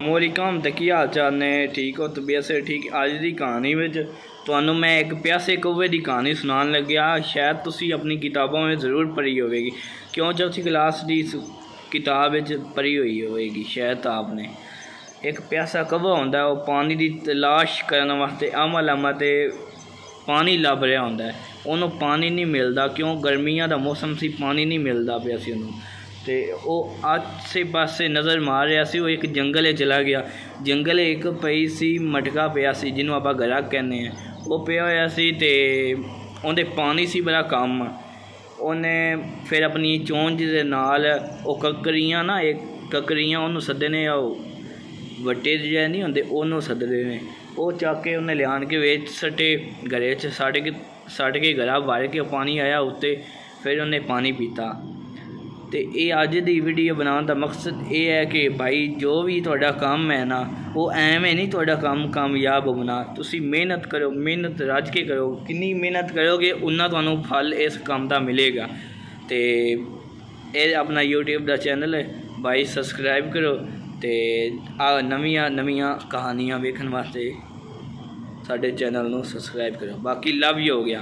मोलिकम तो की हाल चाल ने ठीक हो तबीयत से ठीक। अज की कहानी में तुहानू मैं एक प्यासे कौवे की कहानी सुनान लग्या। शायद तुसी अपनी किताबों में जरूर पढ़ी होगी, क्यों चौथी क्लास की किताब पढ़ी हुई होगी शायद आपने। एक प्यासा कौवा होंदा है, वो पानी की तलाश करने वास्ते अमल ते पानी लभ रहा होंदा है। उन्होंने पानी नहीं मिलता, क्यों गर्मियां का मौसम सी, पानी नहीं मिलता पिया सी उन्होंने। तो वह आसे पासे नज़र मार रहा सी। वो एक जंगल चला गया। जंगल एक पई सी मटका पिया सी, जिन्हों आप गरा कहने हैं। वो पिया होया सी ते उहदे पानी सी बड़ा कम। उन्हें फिर अपनी चोंज दे नाल वो ककरियां ना, एक ककरियां उन्होंने सद्दने, वट्टे जे नहीं होंदे उन्होंने सद्ददे ने। वो चक के उन्हें लियान के वेच सट्टे घरे च, सट के घरा भर के पानी आया उत्ते। फिर उन्हें पानी पीता। तो ये अज की वीडियो बनाने का मकसद ये है कि भाई जो भी तुहाडा काम है ना, वो एवें नहीं तुहाडा काम कामयाब होना। तुसी मेहनत करो, मेहनत रज के करो। कितनी मेहनत करोगे उन्ना तुहानू फल इस काम का मिलेगा। तो ये अपना यूट्यूब का चैनल है भाई, सबसक्राइब करो। तो नवीं कहानियाँ वेखण वास्ते साडे चैनल नू सबसक्राइब करो। बाकी लव यू हो गया।